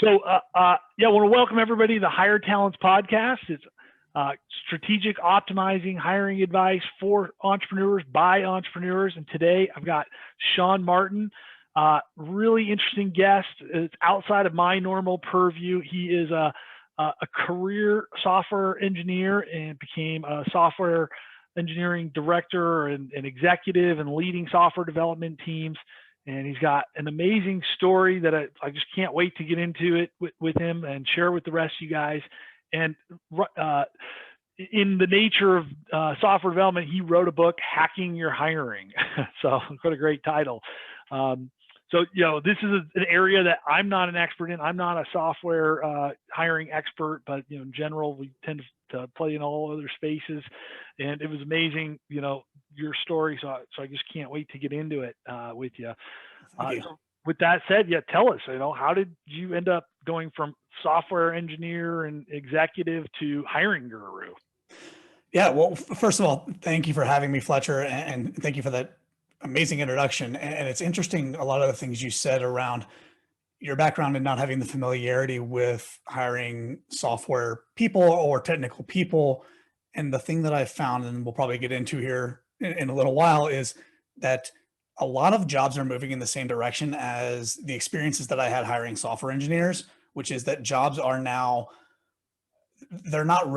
Yeah, I want to welcome everybody to the Hire Talents podcast. It's strategic optimizing hiring advice for entrepreneurs by entrepreneurs. And today I've got Shaun Martin, really interesting guest. It's outside of my normal purview. He is a career software engineer and became a software engineering director and executive and leading software development teams. And he's got an amazing story that I just can't wait to get into it with him and share with the rest of you guys. And in the nature of software development, he wrote a book, Hacking Your Hiring. So what a great title. This is an area that I'm not an expert in. I'm not a software hiring expert, but in general, we tend to play in all other spaces. And it was amazing, your story. So I just can't wait to get into it with you. So with that said, tell us, how did you end up going from software engineer and executive to hiring guru? Yeah, well, first of all, thank you for having me, Fletcher, and thank you for that amazing introduction. And it's interesting, a lot of the things you said around your background and not having the familiarity with hiring software people or technical people. And the thing that I've found, and we'll probably get into here in a little while, is that a lot of jobs are moving in the same direction as the experiences that I had hiring software engineers, which is that jobs are now, they're not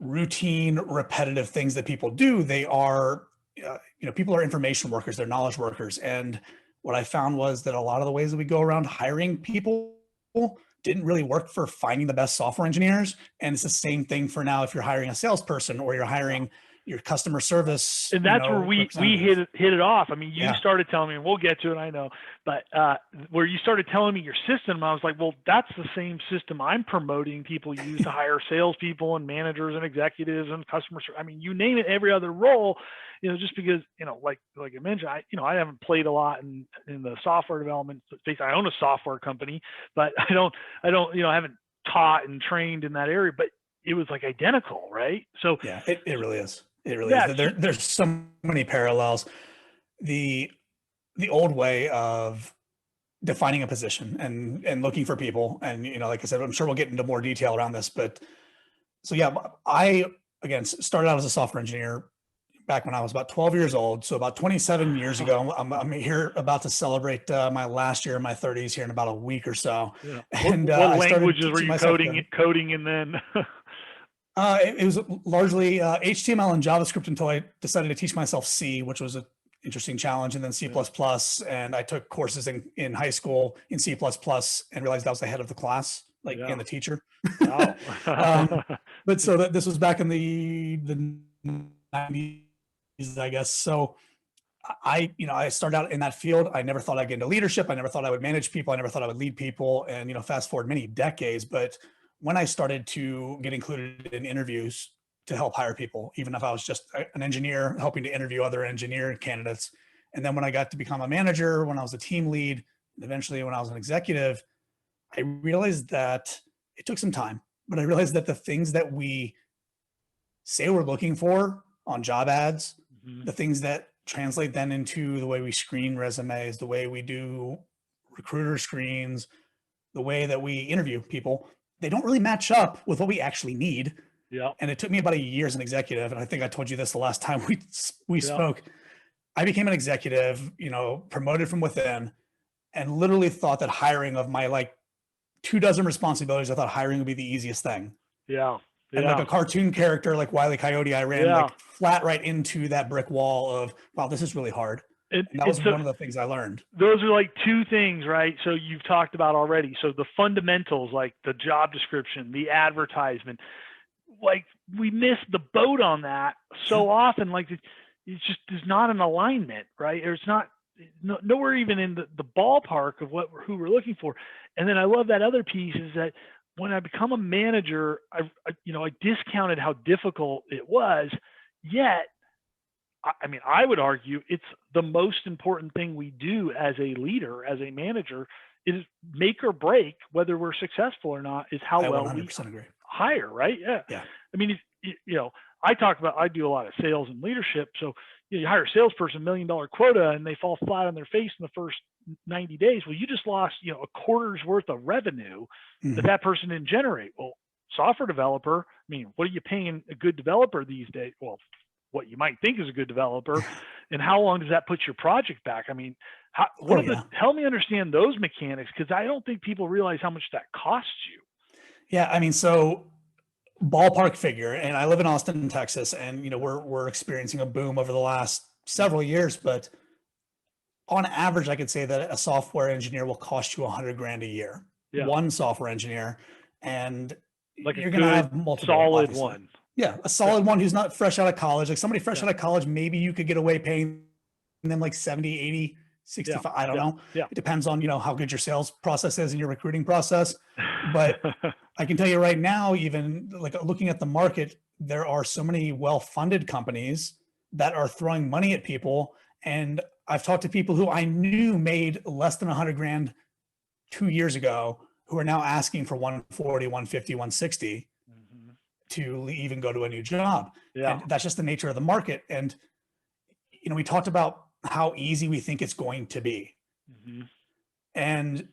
routine, repetitive things that people do. They are, people are information workers, they're knowledge workers. And what I found was that a lot of the ways that we go around hiring people didn't really work for finding the best software engineers. And it's the same thing for now if you're hiring a salesperson or you're hiring your customer service. And that's where we hit it off. I mean, you started telling me, and we'll get to it, I know, but where you started telling me your system, I was like, well, that's the same system I'm promoting people use to hire salespeople and managers and executives and customers. I mean, you name it, every other role, just because, like I mentioned, I haven't played a lot in the software development space. I own a software company, but I haven't taught and trained in that area, but it was like identical, right? So yeah, it really is. It really is. There's so many parallels. The old way of defining a position and looking for people, and like I said, I'm sure we'll get into more detail around this. But so I again started out as a software engineer back when I was about 12 years old. So about 27 years ago, I'm here about to celebrate my last year in my 30s here in about a week or so. Yeah. And what languages were you coding in then? It was largely HTML and JavaScript until I decided to teach myself C, which was an interesting challenge, and then C++. And I took courses in high school in C++ and realized I was the head of the class, and the teacher. Wow. But so this was back in the 90s, I guess. So I started out in that field. I never thought I'd get into leadership. I never thought I would manage people. I never thought I would lead people. And, fast forward many decades, but when I started to get included in interviews to help hire people, even if I was just an engineer helping to interview other engineer candidates. And then when I got to become a manager, when I was a team lead, and eventually when I was an executive, I realized that it took some time, but I realized that the things that we say we're looking for on job ads, the things that translate then into the way we screen resumes, the way we do recruiter screens, the way that we interview people, they don't really match up with what we actually need. Yeah. And it took me about a year as an executive. And I think I told you this the last time we spoke. I became an executive, promoted from within, and literally thought that hiring of my 24 responsibilities, I thought hiring would be the easiest thing. Yeah. And like a cartoon character like Wile E. Coyote, I ran flat right into that brick wall of, wow, this is really hard. And that was one of the things I learned. Those are two things, right? So you've talked about already. So the fundamentals, like the job description, the advertisement, we miss the boat on that so often. It's just there's not an alignment, right? Or it's not nowhere even in the ballpark of who we're looking for. And then I love that other piece is that when I become a manager, I discounted how difficult it was, yet I would argue it's the most important thing we do as a leader, as a manager, is make or break whether we're successful or not is how well we hire, right? Yeah. I mean, I do a lot of sales and leadership. So you hire a salesperson, $1 million quota, and they fall flat on their face in the first 90 days. Well, you just lost, a quarter's worth of revenue that person didn't generate. Well, software developer, I mean, what are you paying a good developer these days? Well, what you might think is a good developer, and how long does that put your project back? I mean, help me understand those mechanics, because I don't think people realize how much that costs you. Yeah, I mean, so ballpark figure, and I live in Austin, Texas, and we're experiencing a boom over the last several years, but on average, I could say that a software engineer will cost you $100,000 a year. Yeah. One software engineer, and like you're going to have multiple, solid obviously. One. Yeah, a solid one who's not fresh out of college. Like somebody fresh out of college, maybe you could get away paying them like 70, 80, 65. I don't know. Yeah. It depends on, how good your sales process is and your recruiting process. But I can tell you right now, even like looking at the market, there are so many well-funded companies that are throwing money at people. And I've talked to people who I knew made less than $100,000 2 years ago, who are now asking for 140, 150, 160 to even go to a new job. Yeah. And that's just the nature of the market. And, we talked about how easy we think it's going to be. And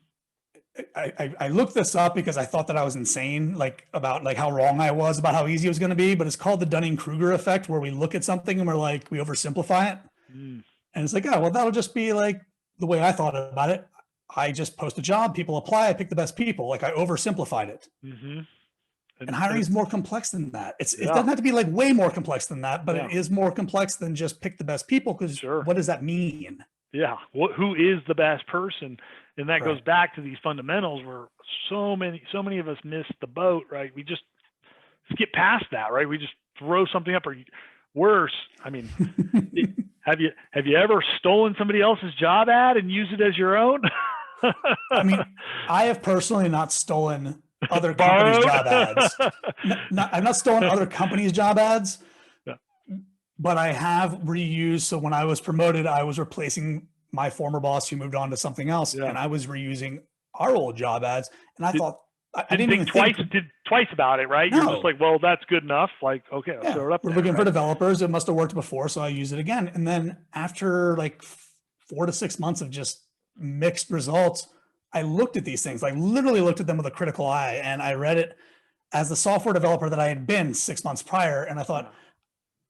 I looked this up because I thought that I was insane, about how wrong I was about how easy it was going to be, but it's called the Dunning-Kruger Effect, where we look at something and we oversimplify it. And it's like, oh, well, that'll just be like the way I thought about it. I just post a job, people apply, I pick the best people. I oversimplified it. And hiring is more complex than that. It doesn't have to be way more complex than that, but it is more complex than just pick the best people, because what does that mean? Yeah. Who is the best person? And that goes back to these fundamentals where so many of us miss the boat, right? We just skip past that, right? We just throw something up, or worse. I mean, have you ever stolen somebody else's job ad and used it as your own? I mean, I have personally not stolen other companies' job ads. I've not stolen other companies' job ads, but I have reused. So when I was promoted, I was replacing my former boss who moved on to something else, and I was reusing our old job ads. And I thought, I didn't even think twice about it, right? No. You're just like, well, that's good enough. Okay, I'll throw it up. We're looking for developers. It must have worked before, so I use it again. And then after 4 to 6 months of just mixed results, I looked at these things. I literally looked at them with a critical eye, and I read it as the software developer that I had been 6 months prior. And I thought,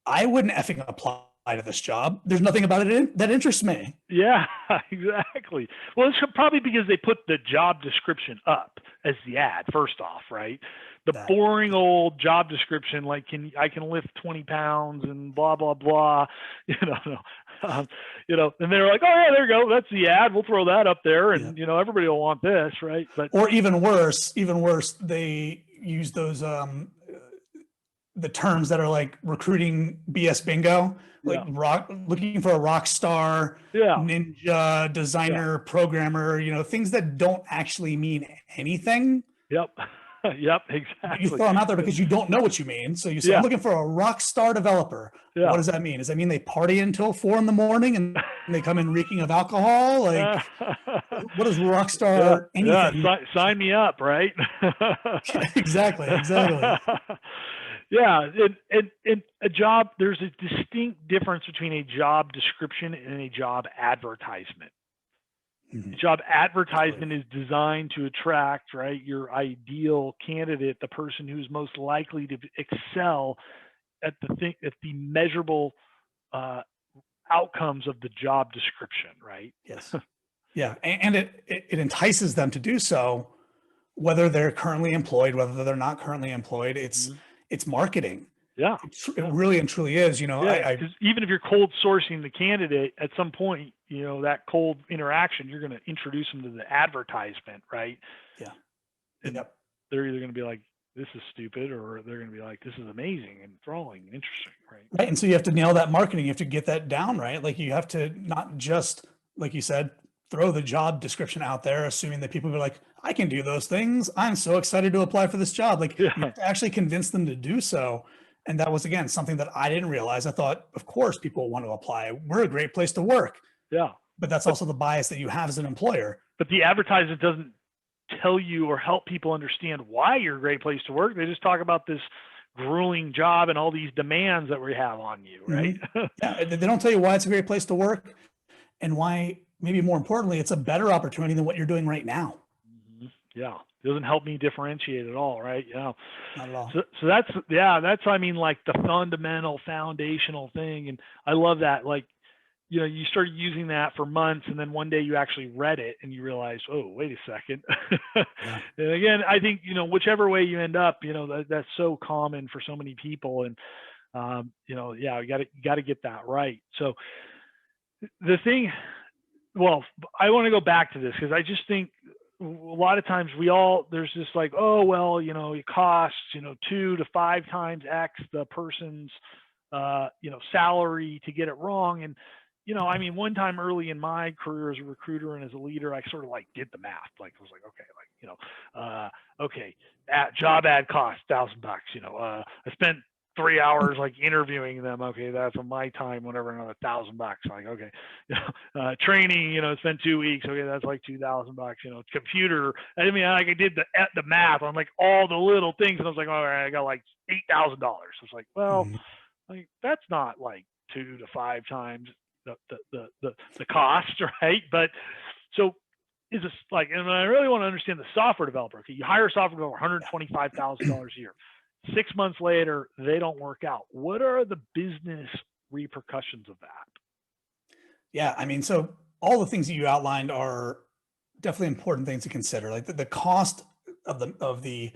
I wouldn't effing apply to this job. There's nothing about it that interests me. Yeah, exactly. Well, it's probably because they put the job description up as the ad first off, right? The boring old job description, I can lift 20 pounds and blah, blah, blah, and they're like, oh yeah, there you go. That's the ad. We'll throw that up there, and everybody will want this, right? But or even worse, they use those the terms that are like recruiting BS bingo, looking for a rock star, ninja, designer, programmer, things that don't actually mean anything. Yep. Yep, exactly. You throw them out there because you don't know what you mean. So you say, I'm looking for a rock star developer. What does that mean? Does that mean they party until 4 a.m. and they come in reeking of alcohol? What is rock star anything? Yeah, sign me up, right? Exactly. Yeah, and a job, there's a distinct difference between a job description and a job advertisement. The job advertisement is designed to attract, right, your ideal candidate, the person who's most likely to excel at the measurable outcomes of the job description, right? Yes. Yeah, and it entices them to do so, whether they're currently employed, whether they're not currently employed. It's marketing. Yeah, it really and truly is. Because even if you're cold sourcing the candidate, at some point, that cold interaction, you're going to introduce them to the advertisement, right? Yeah. And they're either going to be like, this is stupid, or they're going to be like, this is amazing and enthralling and interesting, right? Right. And so you have to nail that marketing. You have to get that down, right? You have to not just, like you said, throw the job description out there, assuming that people will be like, I can do those things. I'm so excited to apply for this job. You have to actually convince them to do so. And that was, again, something that I didn't realize. I thought, of course, people want to apply. We're a great place to work. Yeah. But that's also the bias that you have as an employer. But the advertisement doesn't tell you or help people understand why you're a great place to work. They just talk about this grueling job and all these demands that we have on you, right? Yeah, they don't tell you why it's a great place to work and why, maybe more importantly, it's a better opportunity than what you're doing right now. Yeah, it doesn't help me differentiate at all, right? Yeah, not at all. So that's I mean, like the fundamental foundational thing, and I love that. Like, you started using that for months, and then one day you actually read it and you realize, oh, wait a second. Yeah. And again, I think whichever way you end up, that's so common for so many people, and yeah, you got to get that right. So the thing, well, I want to go back to this because I just think a lot of times there's this like, oh, well, it costs, 2 to 5 times X the person's, salary to get it wrong. And, I mean, one time early in my career as a recruiter and as a leader, I sort of like did the math. Like I was like, okay, okay, job ad cost $1,000. I spent 3 hours like interviewing them. Okay, that's on my time, whatever, another $1,000. Like, okay, training, spent 2 weeks. Okay, that's like $2,000. Computer. I mean, like I did the math on like all the little things, and I was like, all right, I got like $8,000. I was like, well, like that's not like 2 to 5 times the cost, right? But so is this like, and I really want to understand the software developer. Okay, you hire a software developer, $125,000 a year. 6 months later, they don't work out. What are the business repercussions of that? Yeah, I mean, so all the things that you outlined are definitely important things to consider. Like the cost of the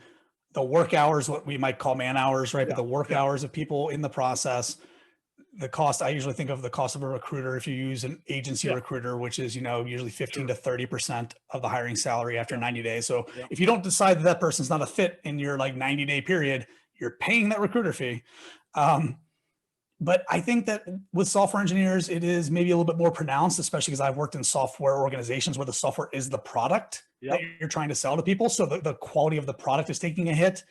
work hours, what we might call man hours, right? But the work hours of people in the process. The cost, I usually think of the cost of a recruiter if you use an agency recruiter, which is, usually 15 to 30% of the hiring salary after 90 days. So if you don't decide that person's not a fit in your like 90-day period, you're paying that recruiter fee. But I think that with software engineers, it is maybe a little bit more pronounced, especially because I've worked in software organizations where the software is the product that you're trying to sell to people. So the quality of the product is taking a hit.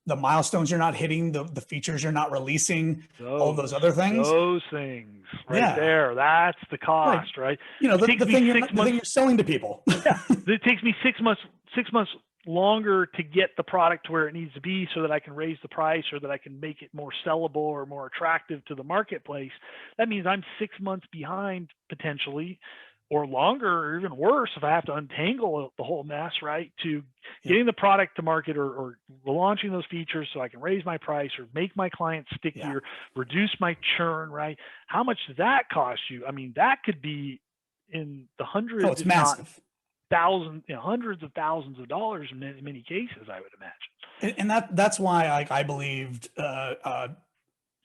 The milestones you're not hitting, the features you're not releasing, all those other things. Those things right there. That's the cost, right? The thing you're selling to people. It takes me 6 months longer to get the product where it needs to be so that I can raise the price or that I can make it more sellable or more attractive to the marketplace. That means I'm 6 months behind potentially, or longer, or even worse, if I have to untangle the whole mess, right, to getting the product to market or launching those features so I can raise my price or make my clients stickier, reduce my churn, right? How much does that cost you? I mean, that could be in the hundreds, it's massive. Thousands, hundreds of thousands of dollars in many cases, I would imagine. And that's why I believed,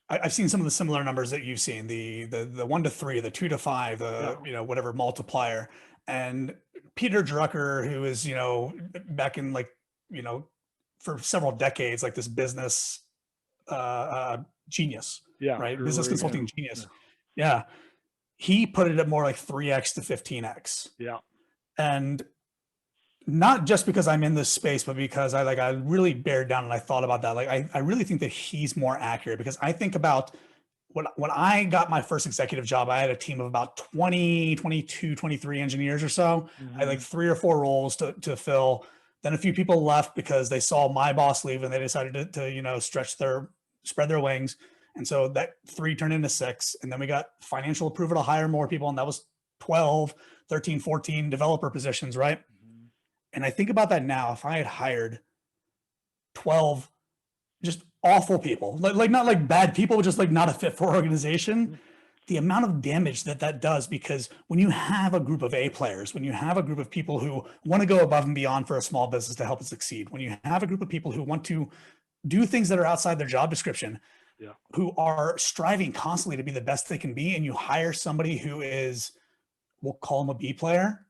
I've seen some of the similar numbers that you've seen, the 1 to 3, the 2 to 5, whatever multiplier. And Peter Drucker, who is, back in like, for several decades, like this business genius, right? Business consulting genius. Yeah. He put it at more like 3X to 15X. Yeah. And not just because I'm in this space, but because I really bared down and I thought about that. Like, I really think that he's more accurate, because I think about when I got my first executive job, I had a team of about 20, 22, 23 engineers or so. I had like 3 or 4 roles to fill. Then a few people left because they saw my boss leave and they decided to spread their wings. And so that 3 turned into 6. And then we got financial approval to hire more people. And that was 12, 13, 14 developer positions, right? And I think about that now. If I had hired 12 just awful people, like not like bad people, but just like not a fit for organization, the amount of damage that does, because when you have a group of A players, when you have a group of people who want to go above and beyond for a small business to help it succeed, when you have a group of people who want to do things that are outside their job description, who are striving constantly to be the best they can be, and you hire somebody who is, we'll call them a B player,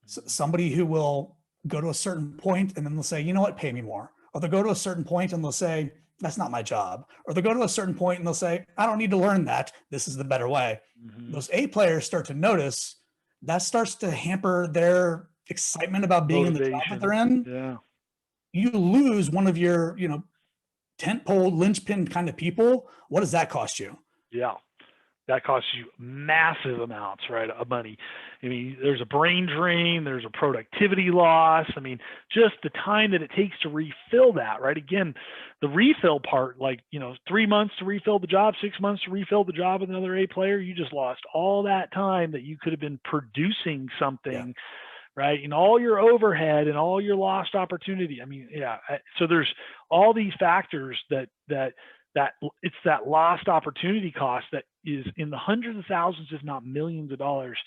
somebody who will go to a certain point and then they'll say, you know what, pay me more. Or they'll go to a certain point and they'll say, that's not my job. Or they'll go to a certain point and they'll say, I don't need to learn that. This is the better way. Those A players start to notice that starts to hamper their excitement about being in the job that they're in. You lose one of your, tentpole linchpin kind of people. What does that cost you? That costs you massive amounts, right, of money. I mean, there's a brain drain, there's a productivity loss. I mean, just the time that it takes to refill that, right? Again, the refill part, like, 3 months to refill the job, 6 months to refill the job with another A player, you just lost all that time that you could have been producing something, right? And all your overhead and all your lost opportunity. I mean, so there's all these factors that it's that lost opportunity cost that is in the hundreds of thousands, if not millions of dollars.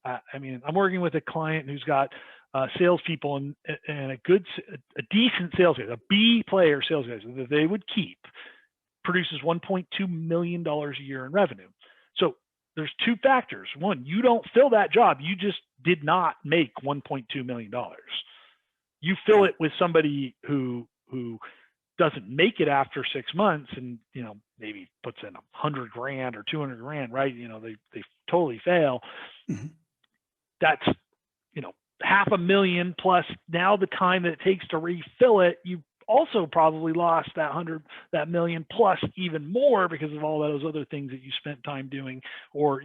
I mean, I'm working with a client who's got salespeople and a decent sales guy, a B player sales guy that they would keep, produces $1.2 million a year in revenue. So there's two factors. One, you don't fill that job. You just did not make $1.2 million. You fill it with somebody who doesn't make it after 6 months and, maybe puts in $100,000 or $200,000, right? They totally fail. Mm-hmm. That's, $500,000 plus now the time that it takes to refill it. You also probably lost that million plus even more because of all those other things that you spent time doing, or,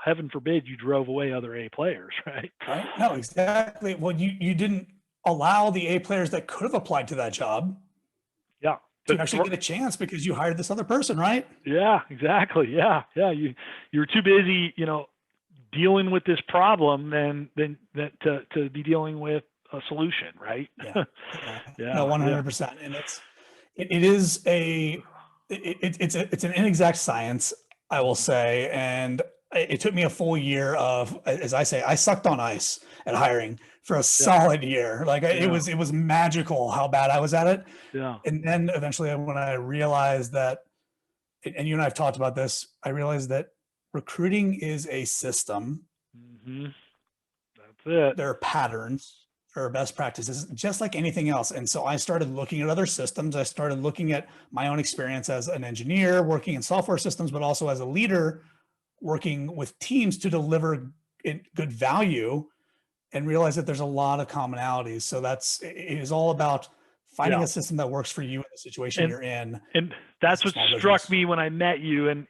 heaven forbid you drove away other A players, right? Right. No, exactly. Well, you didn't allow the A players that could have applied to that job to actually get a chance because you hired this other person, right? Yeah, exactly. Yeah. You were too busy, dealing with this problem than to be dealing with a solution, right? Yeah. No, 100%. And it's an inexact science, I will say. And it took me a full year of, as I say, I sucked on ice at hiring for a solid year. Like it was magical how bad I was at it. Yeah. And then eventually when I realized that, and you and I have talked about this, I realized that recruiting is a system. Mm-hmm. That's it. There are patterns, there are best practices, just like anything else. And so I started looking at other systems. I started looking at my own experience as an engineer working in software systems, but also as a leader working with teams to deliver good value, and realize that there's a lot of commonalities. So it is all about finding a system that works for you in the situation you're in. And that's what struck me when I met you. And,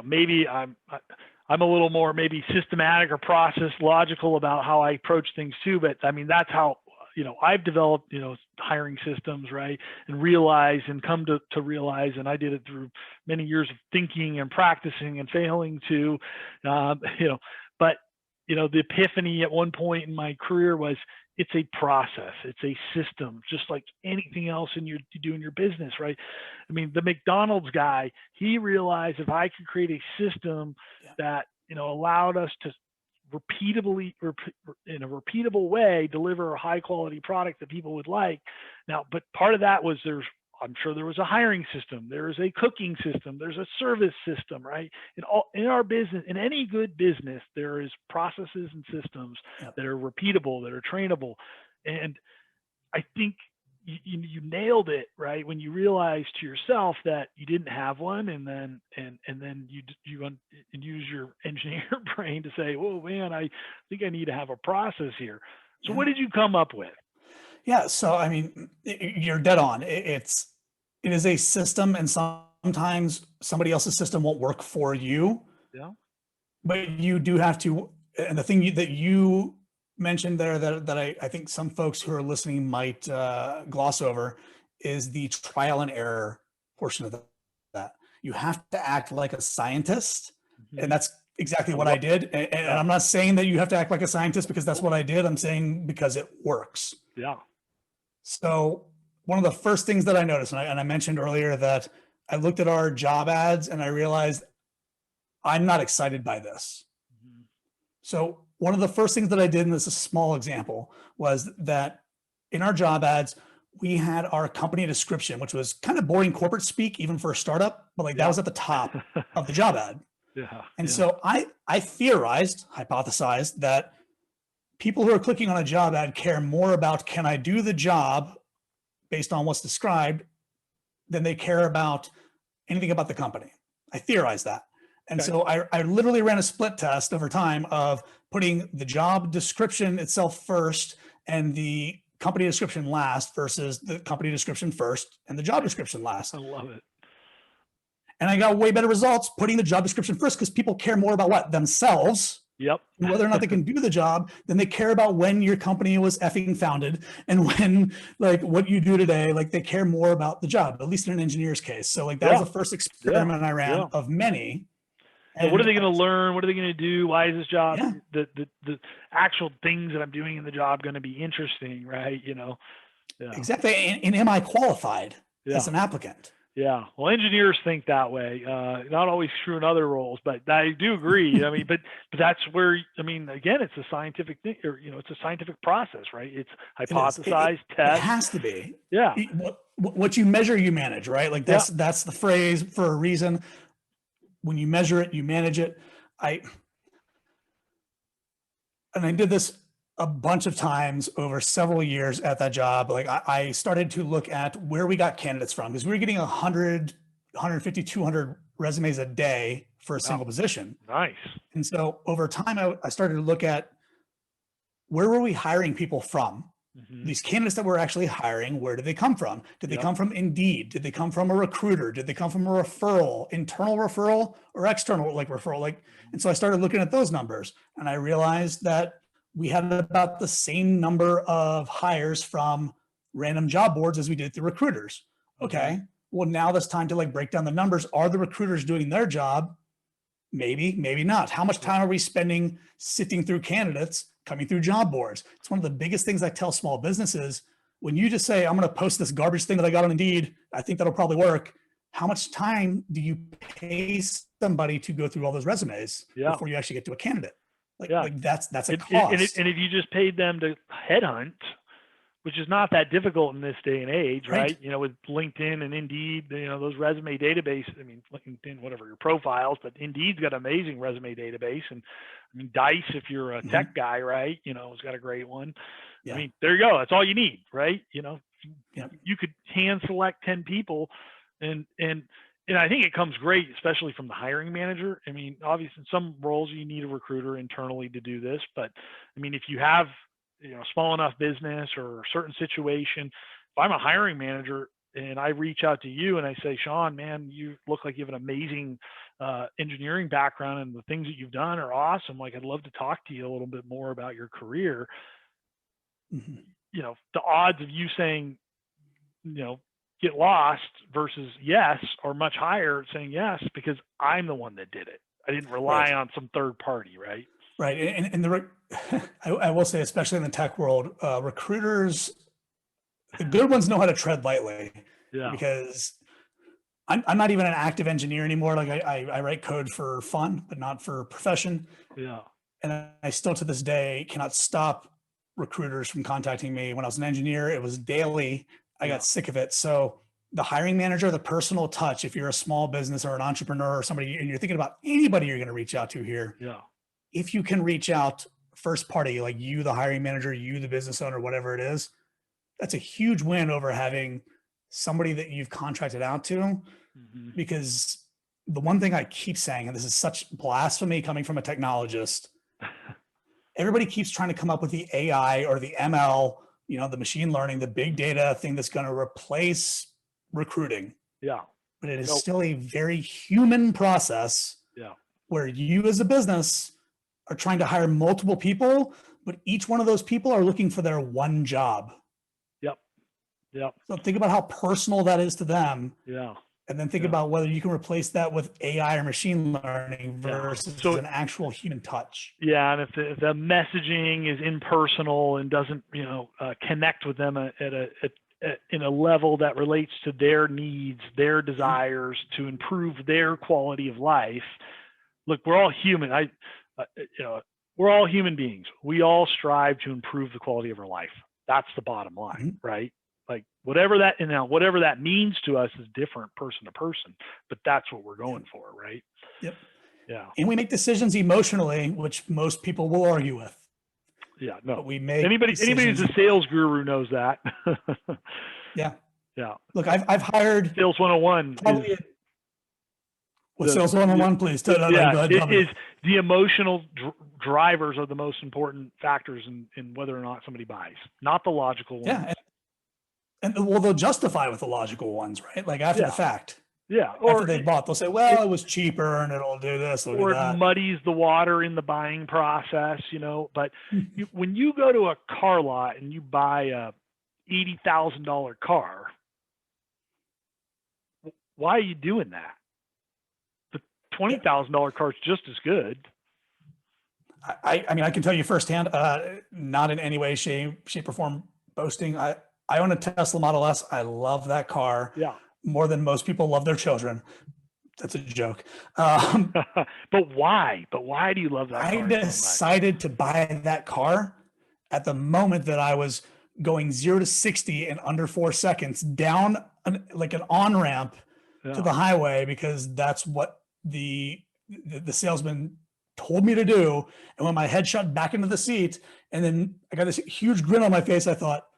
maybe I'm a little more maybe systematic or process logical about how I approach things too. But I mean, that's how, I've developed, hiring systems, right. And realize and come to realize, and I did it through many years of thinking and practicing and failing to, but the epiphany at one point in my career was it's a process, it's a system, just like anything else you do in your business, right? I mean, the McDonald's guy, he realized if I could create a system that, allowed us to repeatably, in a repeatable way, deliver a high quality product that people would like. Now, but part of that was I'm sure there was a hiring system, there is a cooking system, there's a service system, right? In our business, in any good business, there is processes and systems that are repeatable, that are trainable. And I think you nailed it, right? When you realize to yourself that you didn't have one, and then you use your engineer brain to say, "Whoa, man, I think I need to have a process here." So what did you come up with? Yeah. So, I mean, you're dead on. It is a system, and sometimes somebody else's system won't work for you. Yeah. But you do have to, and the thing that you mentioned there that I think some folks who are listening might gloss over is the trial and error portion of that. You have to act like a scientist, and that's exactly what I did. And I'm not saying that you have to act like a scientist because that's what I did. I'm saying because it works. Yeah. So one of the first things that I noticed, and I mentioned earlier that I looked at our job ads and I realized I'm not excited by this. Mm-hmm. So one of the first things that I did, and this is a small example, was that in our job ads, we had our company description, which was kind of boring corporate speak, even for a startup, but that was at the top of the job ad. And so I hypothesized that people who are clicking on a job ad care more about, can I do the job based on what's described, than they care about anything about the company. I theorized that. And so I literally ran a split test over time of putting the job description itself first and the company description last versus the company description first and the job description last. I love it. And I got way better results putting the job description first, because people care more about what? Themselves. Yep. And whether or not they can do the job, then they care about when your company was effing founded and when, like, what you do today. Like, they care more about the job, at least in an engineer's case. So like, that was the first experiment I ran of many. And what are they going to learn? What are they going to do? Why is this job, the actual things that I'm doing in the job, going to be interesting, right? You know? Yeah. Exactly. And am I qualified as an applicant? Yeah. Well, engineers think that way. Not always true in other roles, but I do agree. I mean, but that's where, I mean, again, it's a scientific thing, or, you know, it's a scientific process, right? It's hypothesize, test. It has to be. Yeah. What you measure, you manage, right? Like that's the phrase for a reason. When you measure it, you manage it. I did this a bunch of times over several years at that job. Like, I started to look at where we got candidates from, because we were getting 100, 150, 200 resumes a day for a single position. Nice. And so over time, I started to look at where were we hiring people from? These candidates that we're actually hiring, where did they come from? Did they come from Indeed? Did they come from a recruiter? Did they come from a referral, internal referral or external referral? And so I started looking at those numbers, and I realized that we had about the same number of hires from random job boards as we did through recruiters. Okay, well, now it's time to like break down the numbers. Are the recruiters doing their job? Maybe, maybe not. How much time are we spending sifting through candidates coming through job boards? It's one of the biggest things I tell small businesses. When you just say, I'm going to post this garbage thing that I got on Indeed, I think that'll probably work. How much time do you pay somebody to go through all those resumes before you actually get to a candidate? Like that's a cost. And if you just paid them to headhunt, which is not that difficult in this day and age, right? You know, with LinkedIn and Indeed, you know, those resume databases, I mean, LinkedIn, whatever your profiles, but Indeed's got an amazing resume database. And I mean, Dice, if you're a tech guy, right, you know, has got a great one. I mean, there you go. That's all you need, right? You know, you could hand select 10 people, and I think it comes great, especially from the hiring manager. I mean, obviously in some roles you need a recruiter internally to do this, but I mean, if you have, you know, small enough business or a certain situation, if I'm a hiring manager and I reach out to you and I say, Shaun, man, you look like you have an amazing engineering background, and the things that you've done are awesome. Like, I'd love to talk to you a little bit more about your career. You know, the odds of you saying, you know, get lost versus yes are much higher saying yes, because I'm the one that did it. I didn't rely on some third party, right? Right. And I will say, especially in the tech world, recruiters, the good ones know how to tread lightly. Because I'm not even an active engineer anymore. Like, I write code for fun, but not for profession. And I still to this day cannot stop recruiters from contacting me. When I was an engineer, it was daily. I got sick of it. So the hiring manager, the personal touch, if you're a small business or an entrepreneur or somebody, and you're thinking about anybody you're going to reach out to here, if you can reach out first party, like you, the hiring manager, you, the business owner, whatever it is, that's a huge win over having somebody that you've contracted out to. Because the one thing I keep saying, and this is such blasphemy coming from a technologist, everybody keeps trying to come up with the AI or the ML, you know, the machine learning, the big data thing that's going to replace recruiting. But it is still a very human process where you as a business are trying to hire multiple people, but each one of those people are looking for their one job. So think about how personal that is to them. And then think about whether you can replace that with AI or machine learning versus an actual human touch. And if the messaging is impersonal and doesn't, you know, connect with them in a level that relates to their needs, their desires, to improve their quality of life. Look, we're all human. You know, we're all human beings. We all strive to improve the quality of our life. That's the bottom line, right? Like, whatever that means to us is different person to person, but that's what we're going for, right? And we make decisions emotionally, which most people will argue with. But we make anybody who's a sales guru knows that. Look, I've hired Sales 101. Sales 101, please. Is the emotional drivers are the most important factors in whether or not somebody buys, not the logical ones. And well, they'll justify with the logical ones, right? Like after the fact. Yeah. After they've bought, they'll say, well, it was cheaper and it'll do this, it'll do or it that. muddies the water in the buying process, but when you go to a car lot and you buy a $80,000 car, why are you doing that? The $20,000 car is just as good. I mean, I can tell you firsthand, not in any way, shape or form boasting. I own a Tesla Model S. I love that car. Yeah. More than most people love their children. That's a joke. But why? But why do you love that car? I decided to buy that car at the moment that I was going 0 to 60 in under 4 seconds down like an on-ramp to the highway, because that's what the salesman told me to do. And when my head shot back into the seat and then I got this huge grin on my face, I thought,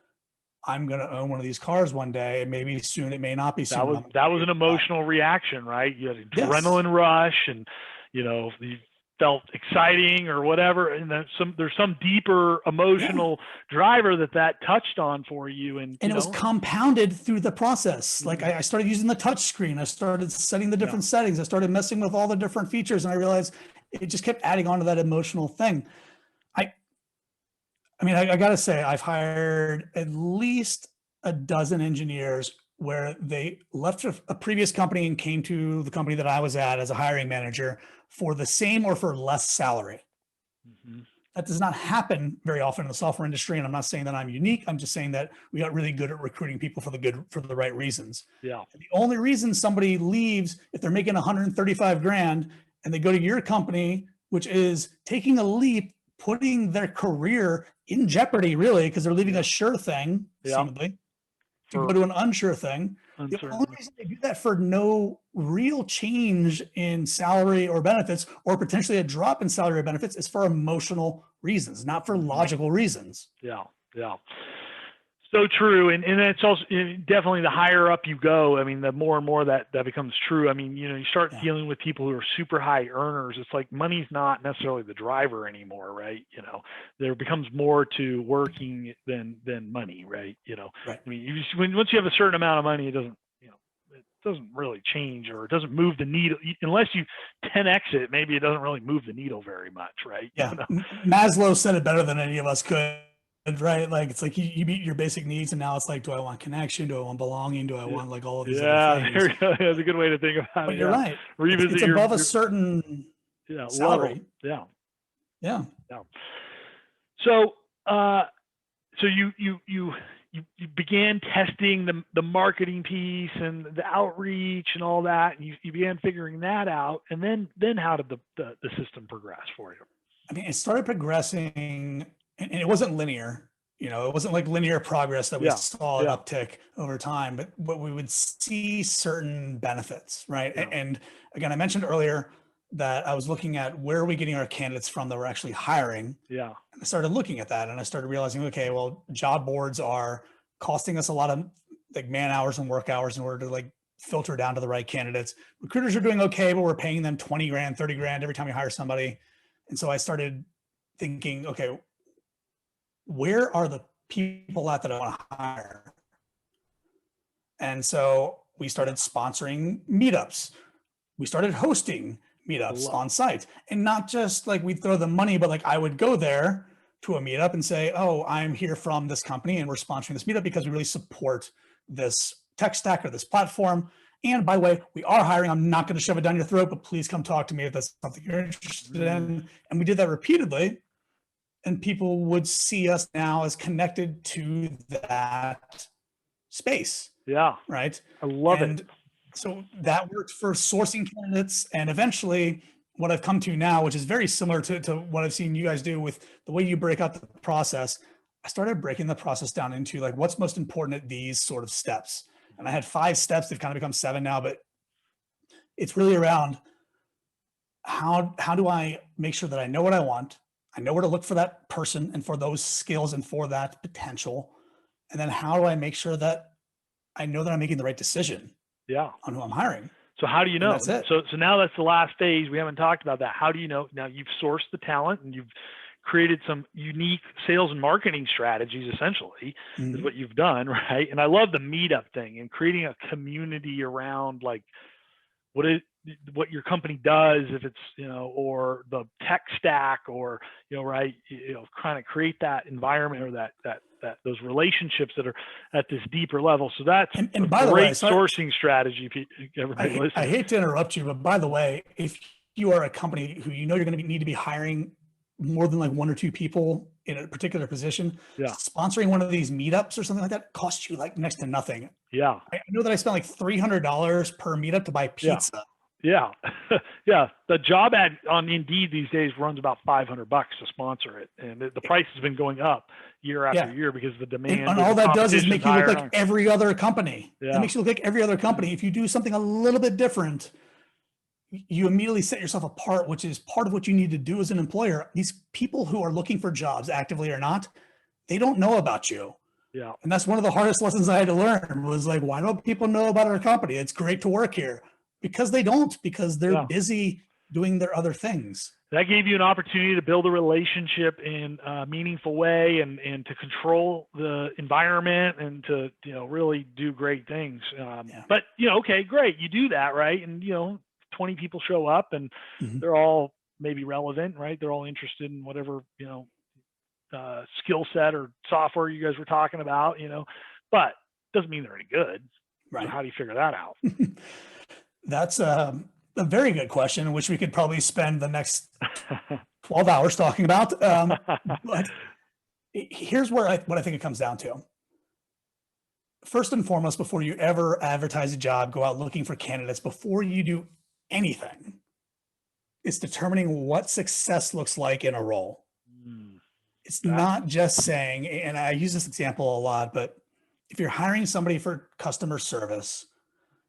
I'm going to own one of these cars one day, and maybe soon, it may not be soon. That was an emotional reaction, right? You had an adrenaline rush, and you felt exciting or whatever, and then there's some deeper emotional driver that touched on for you, and it was compounded through the process. Like I started using the touch screen, I started setting the different settings, I started messing with all the different features, and I realized it just kept adding on to that emotional thing. I mean, I got to say, I've hired at least a dozen engineers where they left a previous company and came to the company that I was at as a hiring manager for the same or for less salary. Mm-hmm. That does not happen very often in the software industry. And I'm not saying that I'm unique. I'm just saying that we got really good at recruiting people for the right reasons. Yeah. And the only reason somebody leaves, if they're making 135 grand and they go to your company, which is taking a leap, putting their career in jeopardy, really, because they're leaving a sure thing, seemingly, to go to an unsure thing. The only reason they do that for no real change in salary or benefits, or potentially a drop in salary or benefits, is for emotional reasons, not for logical reasons. Yeah. So true. And it's also definitely the higher up you go, I mean, the more and more that becomes true. I mean, you start dealing with people who are super high earners. It's like money's not necessarily the driver anymore, right? There becomes more to working than money, right? Right. I mean, once you have a certain amount of money, it doesn't really change, or it doesn't move the needle unless you 10x it. Maybe it doesn't really move the needle very much, right? Yeah. Maslow said it better than any of us could. Right, like it's like you meet your basic needs, and now it's like, do I want connection? Do I want belonging? Do I want like all of these other things? There you go. That's a good way to think about it. But you're right. Revisit it's above a certain salary. Level. Yeah. So, so you began testing the marketing piece and the outreach and all that, and you began figuring that out. And then how did the system progress for you? I mean, it started progressing. And it wasn't linear, it wasn't like linear progress that we saw an uptick over time, but we would see certain benefits, right? Yeah. And again, I mentioned earlier that I was looking at where are we getting our candidates from that we're actually hiring. Yeah. And I started looking at that, and I started realizing, okay, well, job boards are costing us a lot of like man hours and work hours in order to like filter down to the right candidates. Recruiters are doing okay, but we're paying them 20 grand, 30 grand every time we hire somebody. And so I started thinking, okay, where are the people at that I want to hire? And so we started sponsoring meetups. We started hosting meetups on site, and not just like we'd throw the money, but like I would go there to a meetup and say, oh, I'm here from this company and we're sponsoring this meetup because we really support this tech stack or this platform. And by the way, we are hiring. I'm not going to shove it down your throat, but please come talk to me if that's something you're interested in. And we did that repeatedly. And people would see us now as connected to that space. Yeah. Right. I love it. So that worked for sourcing candidates. And eventually what I've come to now, which is very similar to what I've seen you guys do with the way you break out the process, I started breaking the process down into like, what's most important at these sort of steps. And I had 5 steps. They've kind of become 7 now, but it's really around how do I make sure that I know what I want? I know where to look for that person and for those skills and for that potential. And then how do I make sure that I know that I'm making the right decision on who I'm hiring? So how do you know? That's it. So now that's the last phase. We haven't talked about that. How do you know? Now you've sourced the talent and you've created some unique sales and marketing strategies, essentially, is what you've done, right? And I love the meetup thing and creating a community around like what your company does, if it's, or the tech stack, or, right, kind of create that environment, or that those relationships that are at this deeper level. So that's and a by the great way, sourcing strategy. Everybody listening. I hate to interrupt you, but by the way, if you are a company who you're going to need to be hiring more than like 1 or 2 people in a particular position, sponsoring one of these meetups or something like that costs you like next to nothing. Yeah. I know that I spent like $300 per meetup to buy pizza. Yeah. Yeah. The job ad on Indeed these days runs about $500 to sponsor it. And the price has been going up year after year because the demand and all that does is make you look like every other company. It makes you look like every other company. If you do something a little bit different, you immediately set yourself apart, which is part of what you need to do as an employer. These people who are looking for jobs, actively or not, they don't know about you. Yeah. And that's one of the hardest lessons I had to learn, was like, why don't people know about our company? It's great to work here. Because they don't, because they're busy doing their other things. That gave you an opportunity to build a relationship in a meaningful way, and to control the environment, and to, really do great things. But, okay, great. You do that, right? And, 20 people show up, and they're all maybe relevant, right? They're all interested in whatever, skill set or software you guys were talking about, but doesn't mean they're any good. Right. So how do you figure that out? That's a very good question, which we could probably spend the next 12 hours talking about. But here's what I think it comes down to. First and foremost, before you ever advertise a job, go out looking for candidates, before you do anything, it's determining what success looks like in a role. It's not just saying, and I use this example a lot, but if you're hiring somebody for customer service,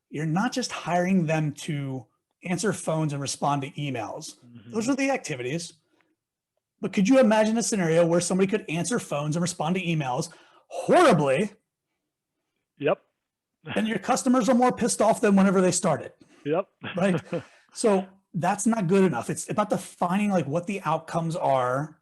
you're not just hiring them to answer phones and respond to emails. Those are the activities. But could you imagine a scenario where somebody could answer phones and respond to emails horribly? Yep. And your customers are more pissed off than whenever they started. Yep. Right. So that's not good enough. It's about defining like what the outcomes are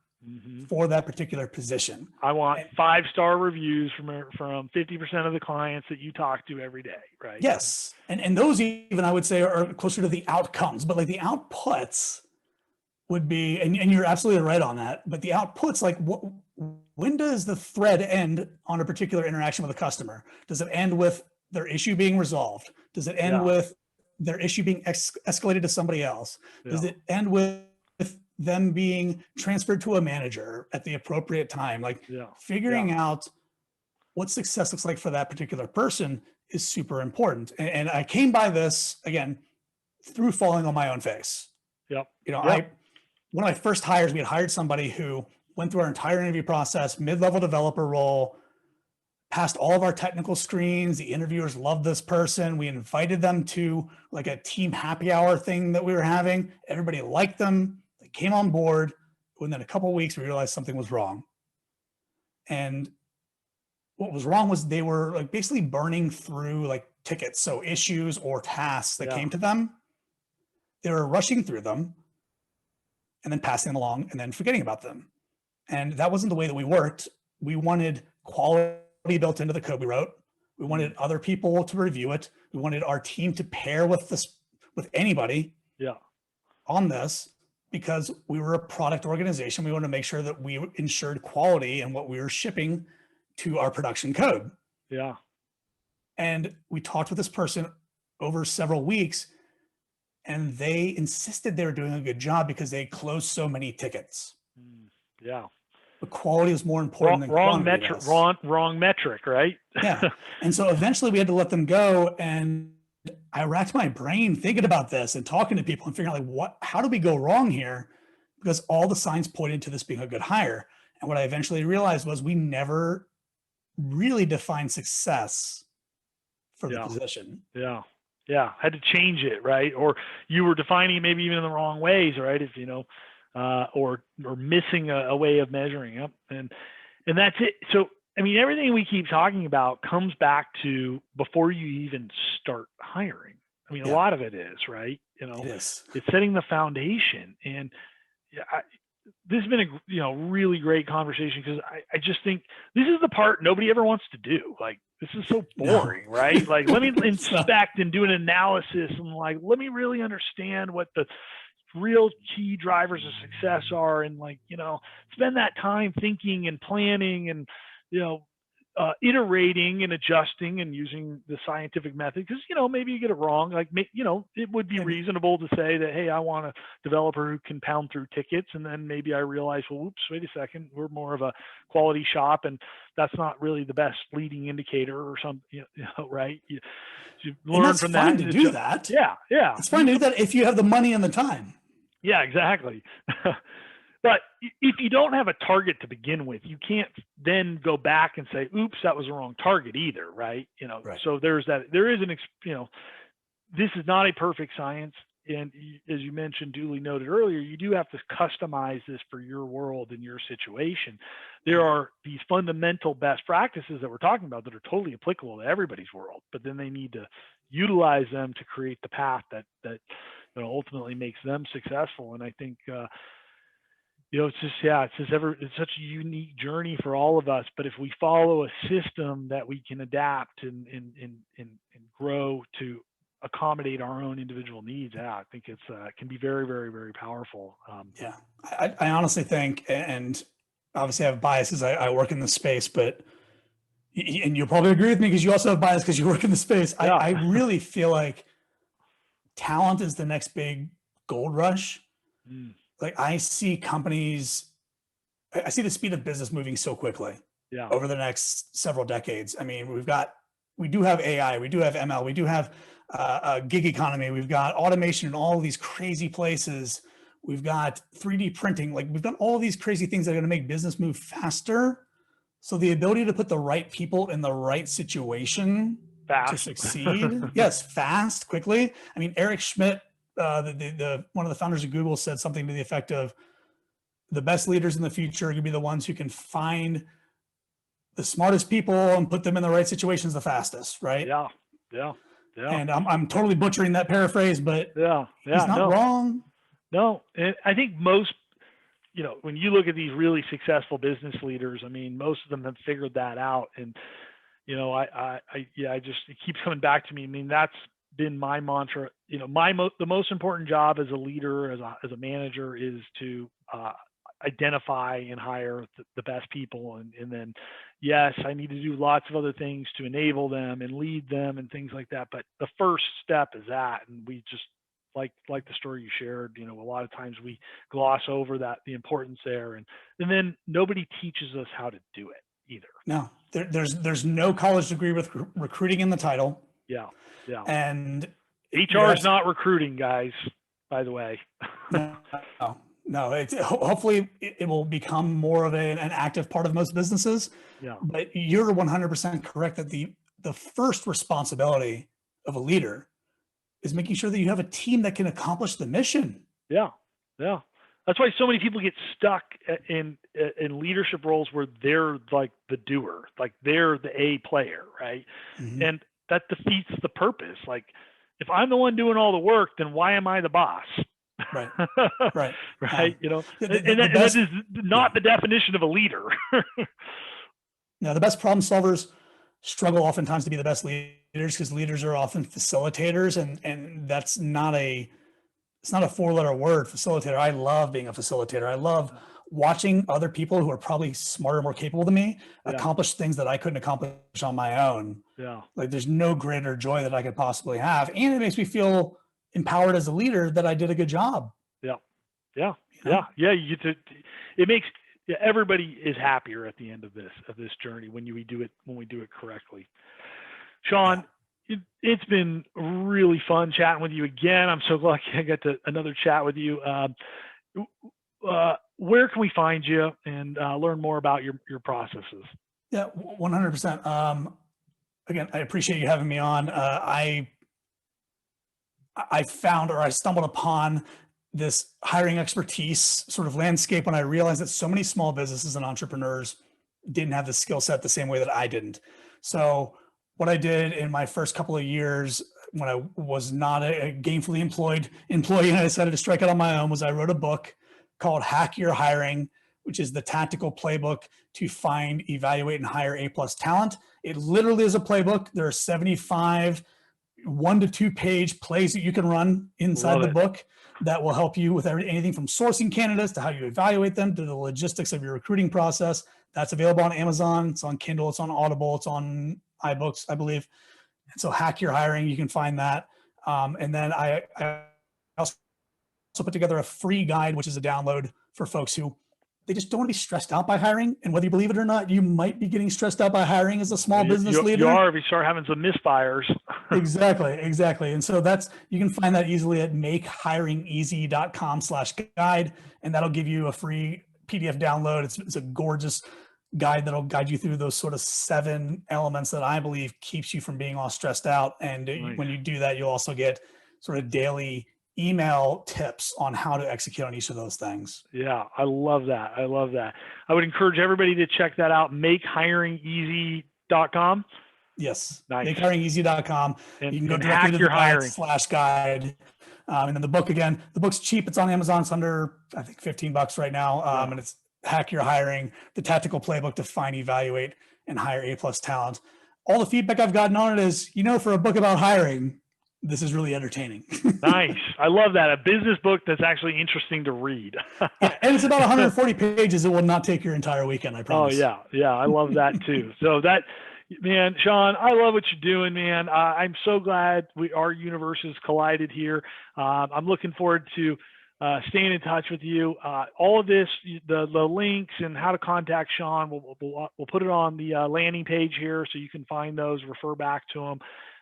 for that particular position. I want 5-star reviews from 50% of the clients that you talk to every day, right? Yes. And those even, I would say, are closer to the outcomes, but like the outputs would be, and you're absolutely right on that, but the outputs, like when does the thread end on a particular interaction with a customer? Does it end with their issue being resolved? Does it end with their issue being escalated to somebody else? Does it end with them being transferred to a manager at the appropriate time? Like figuring out what success looks like for that particular person is super important. And I came by this, again, through falling on my own face. One of my first hires, we had hired somebody who went through our entire interview process, mid-level developer role, passed all of our technical screens. The interviewers loved this person. We invited them to like a team happy hour thing that we were having. Everybody liked them. They came on board. Within a couple of weeks, we realized something was wrong. And what was wrong was they were like basically burning through like tickets. So issues or tasks that came to them, they were rushing through them and then passing them along and then forgetting about them. And that wasn't the way that we worked. We wanted quality built into the code we wrote. We wanted other people to review it. We wanted our team to pair with anybody on this, because we were a product organization. We wanted to make sure that we ensured quality in what we were shipping to our production code. And we talked with this person over several weeks, and they insisted they were doing a good job because they closed so many tickets. But quality is more important than quantity. Wrong metric, right? And so eventually we had to let them go. And I racked my brain thinking about this and talking to people and figuring out like, how do we go wrong here? Because all the signs pointed to this being a good hire. And what I eventually realized was we never really defined success for the position. Had to change it, right? Or you were defining maybe even in the wrong ways, right? If or missing a way of measuring up, and that's it. So I mean, everything we keep talking about comes back to before you even start hiring. I mean, a lot of it is, right? It is. It's setting the foundation, and this has been a really great conversation, because I just think this is the part nobody ever wants to do. Like, this is so boring, No. right? Like, let me inspect and do an analysis, and like, let me really understand what the real key drivers of success are, and like, spend that time thinking and planning and, iterating and adjusting and using the scientific method, because maybe you get it wrong. Like, it would be reasonable to say that, hey, I want a developer who can pound through tickets, and then maybe I realize, well, oops, wait a second, we're more of a quality shop, and that's not really the best leading indicator or something, right? You learn from that. It's fine to do that. Yeah, it's fine to do that if you have the money and the time. Yeah, exactly. But if you don't have a target to begin with, you can't then go back and say, oops, that was the wrong target either, right? Right. So there is this is not a perfect science. And as you mentioned, duly noted earlier, you do have to customize this for your world and your situation. There are these fundamental best practices that we're talking about that are totally applicable to everybody's world, but then they need to utilize them to create the path that ultimately makes them successful. And I think, it's such a unique journey for all of us. But if we follow a system that we can adapt and grow to accommodate our own individual needs, I think it can be very, very, very powerful. I honestly think, and obviously I have biases. I work in this space, but and you'll probably agree with me because you also have bias because you work in the space. Yeah. I really feel like talent is the next big gold rush. Like, I see companies, I see the speed of business moving so quickly over the next several decades. I mean, we do have AI, we do have ML, we do have a gig economy, we've got automation in all these crazy places. We've got 3D printing, like we've got all these crazy things that are going to make business move faster. So the ability to put the right people in the right situation to succeed. Yes, fast, quickly. I mean, Eric Schmidt, one of the founders of Google, said something to the effect of, the best leaders in the future are going to be the ones who can find the smartest people and put them in the right situations the fastest, right? Yeah. And I'm totally butchering that paraphrase, but he's not wrong. No, and I think most, when you look at these really successful business leaders, I mean, most of them have figured that out. And, it keeps coming back to me. I mean, that's been my mantra. The most important job as a leader, as a manager, is to identify and hire the best people, and then, yes, I need to do lots of other things to enable them and lead them and things like that. But the first step is that, and we just like the story you shared. A lot of times we gloss over the importance there, and then nobody teaches us how to do it either. No, there's no college degree with recruiting in the title. Yeah. And HR is not recruiting, guys, by the way. No. Hopefully it will become more of an active part of most businesses. Yeah. But you're 100% correct that the first responsibility of a leader is making sure that you have a team that can accomplish the mission. Yeah. That's why so many people get stuck in leadership roles where they're like the doer, like they're the A player, right? Mm-hmm. And that defeats the purpose. Like, if I'm the one doing all the work, then why am I the boss? Right. Right. That is not the definition of a leader. Now, the best problem solvers struggle oftentimes to be the best leaders, because leaders are often facilitators, and that's not it's not a 4-letter word, facilitator. I love being a facilitator. I love watching other people who are probably smarter, more capable than me accomplish things that I couldn't accomplish on my own. Yeah. Like, there's no greater joy that I could possibly have. And it makes me feel empowered as a leader that I did a good job. Yeah. You get to, it makes everybody is happier at the end of this journey when we do it correctly. Shaun, it's been really fun chatting with you again. I'm so lucky I got to another chat with you. Where can we find you and learn more about your processes? Yeah, 100%. Again, I appreciate you having me on. I found, or I stumbled upon, this hiring expertise sort of landscape when I realized that so many small businesses and entrepreneurs didn't have the skill set the same way that I didn't. So what I did in my first couple of years, when I was not a gainfully employed employee and I decided to strike out on my own, was I wrote a book called Hackier Hiring, which is the tactical playbook to find, evaluate, and hire A+ talent. It literally is a playbook. There are 75 1 to 2 page plays that you can run inside the book that will help you with anything from sourcing candidates to how you evaluate them to the logistics of your recruiting process. That's available on Amazon. It's on Kindle. It's on Audible. It's on iBooks, I believe. And so Hackier Hiring, you can find that. And then I also put together a free guide, which is a download for folks who they just don't want to be stressed out by hiring. And whether you believe it or not, you might be getting stressed out by hiring as a small business leader. You are if you start having some misfires. Exactly. And so you can find that easily at makehiringeasy.com/guide. And that'll give you a free PDF download. It's a gorgeous guide that'll guide you through those sort of 7 elements that I believe keeps you from being all stressed out. And nice. When you do that, you'll also get sort of daily email tips on how to execute on each of those things. Yeah, I love that. I would encourage everybody to check that out. Makehiringeasy.com. Yes. Nice. Makehiringeasy.com. You can go directly to the /guide. And then the book's cheap. It's on Amazon. It's under, I think, $15 right now. And it's Hackier Hiring, the tactical playbook to find, evaluate, and hire A+ talent. All the feedback I've gotten on it is, for a book about hiring, this is really entertaining. Nice. I love that. A business book that's actually interesting to read. Yeah, and it's about 140 pages. It will not take your entire weekend, I promise. Oh, yeah. I love that too. So man, Shaun, I love what you're doing, man. I'm so glad our universes collided here. I'm looking forward to staying in touch with you. All of this, the links and how to contact Shaun, we'll put it on the landing page here so you can find those, refer back to them.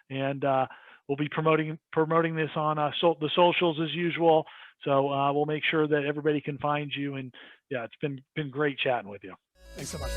And we'll be promoting this on the socials as usual. So we'll make sure that everybody can find you. And yeah, it's been great chatting with you. Thanks so much.